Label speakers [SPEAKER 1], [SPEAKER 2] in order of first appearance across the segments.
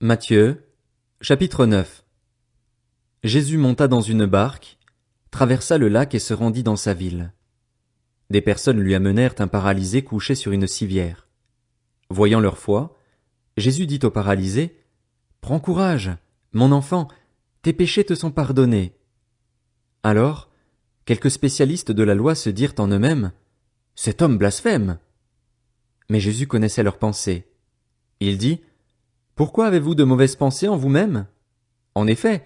[SPEAKER 1] Matthieu, chapitre 9. Jésus monta dans une barque, traversa le lac et se rendit dans sa ville. Des personnes lui amenèrent un paralysé couché sur une civière. Voyant leur foi, Jésus dit au paralysé, « Prends courage, mon enfant, tes péchés te sont pardonnés. » Alors, quelques spécialistes de la loi se dirent en eux-mêmes, « Cet homme blasphème. » Mais Jésus connaissait leurs pensées. Il dit, « Pourquoi avez-vous de mauvaises pensées en vous-même? En effet,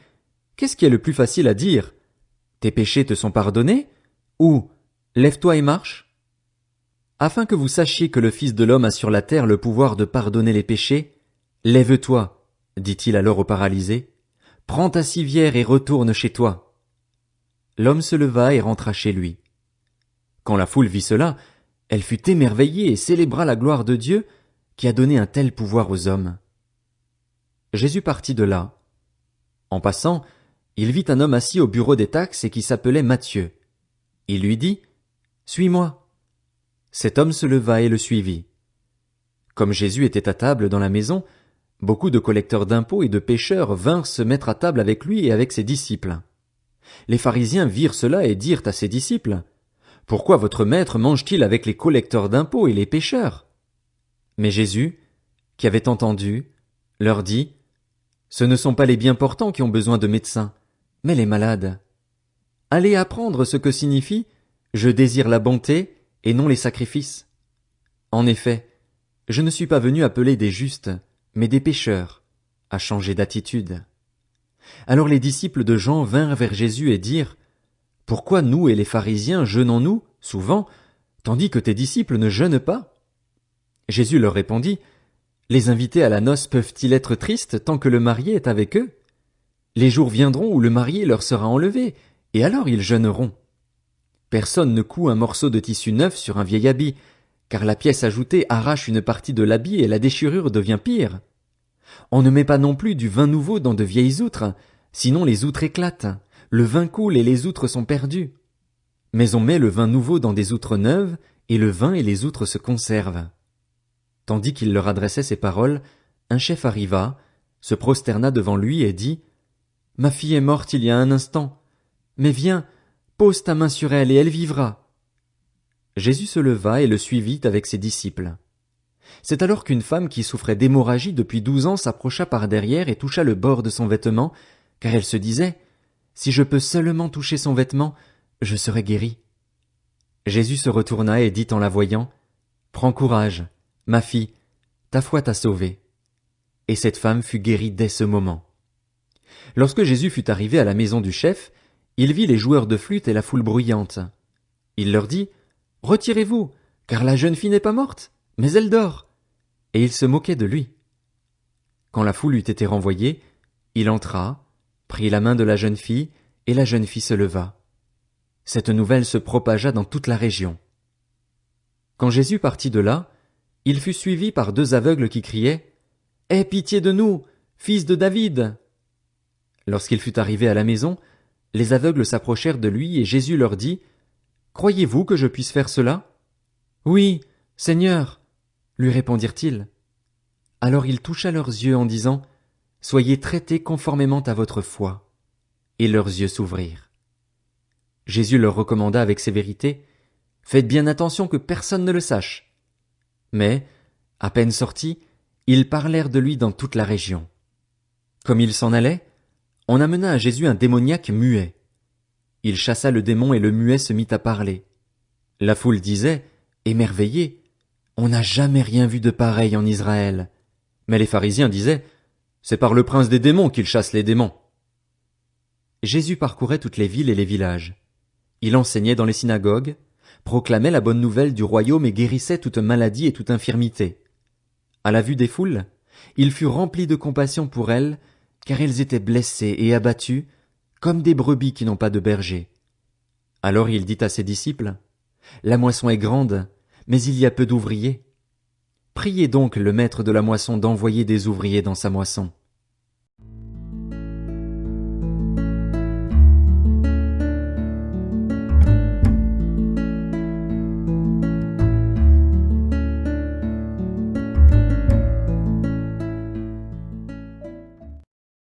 [SPEAKER 1] qu'est-ce qui est le plus facile à dire? Tes péchés te sont pardonnés? Ou lève-toi et marche? Afin que vous sachiez que le Fils de l'homme a sur la terre le pouvoir de pardonner les péchés, lève-toi, dit-il alors au paralysé, prends ta civière et retourne chez toi. L'homme se leva et rentra chez lui. Quand la foule vit cela, elle fut émerveillée et célébra la gloire de Dieu qui a donné un tel pouvoir aux hommes. Jésus partit de là. En passant, il vit un homme assis au bureau des taxes et qui s'appelait Matthieu. Il lui dit, « Suis-moi. » Cet homme se leva et le suivit. Comme Jésus était à table dans la maison, beaucoup de collecteurs d'impôts et de pécheurs vinrent se mettre à table avec lui et avec ses disciples. Les pharisiens virent cela et dirent à ses disciples, « Pourquoi votre maître mange-t-il avec les collecteurs d'impôts et les pécheurs? » Mais Jésus, qui avait entendu, leur dit, « Ce ne sont pas les bien portants qui ont besoin de médecins, mais les malades. Allez apprendre ce que signifie « Je désire la bonté » et non les sacrifices. En effet, je ne suis pas venu appeler des justes, mais des pécheurs, à changer d'attitude. » Alors les disciples de Jean vinrent vers Jésus et dirent, « Pourquoi nous et les pharisiens jeûnons-nous, souvent, tandis que tes disciples ne jeûnent pas? » Jésus leur répondit, « Les invités à la noce peuvent-ils être tristes tant que le marié est avec eux? Les jours viendront où le marié leur sera enlevé, et alors ils jeûneront. Personne ne coud un morceau de tissu neuf sur un vieil habit, car la pièce ajoutée arrache une partie de l'habit et la déchirure devient pire. On ne met pas non plus du vin nouveau dans de vieilles outres, sinon les outres éclatent, le vin coule et les outres sont perdues. Mais on met le vin nouveau dans des outres neuves, et le vin et les outres se conservent. » Tandis qu'il leur adressait ces paroles, un chef arriva, se prosterna devant lui et dit, « Ma fille est morte il y a un instant, mais viens, pose ta main sur elle et elle vivra. » Jésus se leva et le suivit avec ses disciples. C'est alors qu'une femme qui souffrait d'hémorragie depuis 12 ans s'approcha par derrière et toucha le bord de son vêtement, car elle se disait, « Si je peux seulement toucher son vêtement, je serai guérie. » Jésus se retourna et dit en la voyant, « Prends courage, ma fille, ta foi t'a sauvée. » Et cette femme fut guérie dès ce moment. Lorsque Jésus fut arrivé à la maison du chef, il vit les joueurs de flûte et la foule bruyante. Il leur dit, « Retirez-vous, car la jeune fille n'est pas morte, mais elle dort. » Et il se moquait de lui. Quand la foule eut été renvoyée, il entra, prit la main de la jeune fille, et la jeune fille se leva. Cette nouvelle se propagea dans toute la région. Quand Jésus partit de là, il fut suivi par 2 aveugles qui criaient, « Aie pitié de nous, fils de David !» Lorsqu'il fut arrivé à la maison, les aveugles s'approchèrent de lui et Jésus leur dit, « Croyez-vous que je puisse faire cela? »« Oui, Seigneur, » lui répondirent-ils. Alors il toucha leurs yeux en disant, « Soyez traités conformément à votre foi. » Et leurs yeux s'ouvrirent. Jésus leur recommanda avec sévérité, « Faites bien attention que personne ne le sache. » Mais, à peine sortis, ils parlèrent de lui dans toute la région. Comme ils s'en allaient, on amena à Jésus un démoniaque muet. Il chassa le démon et le muet se mit à parler. La foule disait, émerveillée, « On n'a jamais rien vu de pareil en Israël. » Mais les pharisiens disaient, « C'est par le prince des démons qu'il chasse les démons. » Jésus parcourait toutes les villes et les villages. Il enseignait dans les synagogues, proclamait la bonne nouvelle du royaume et guérissait toute maladie et toute infirmité. À la vue des foules, il fut rempli de compassion pour elles, car elles étaient blessées et abattues, comme des brebis qui n'ont pas de berger. Alors il dit à ses disciples, « La moisson est grande, mais il y a peu d'ouvriers. Priez donc le maître de la moisson d'envoyer des ouvriers dans sa moisson. »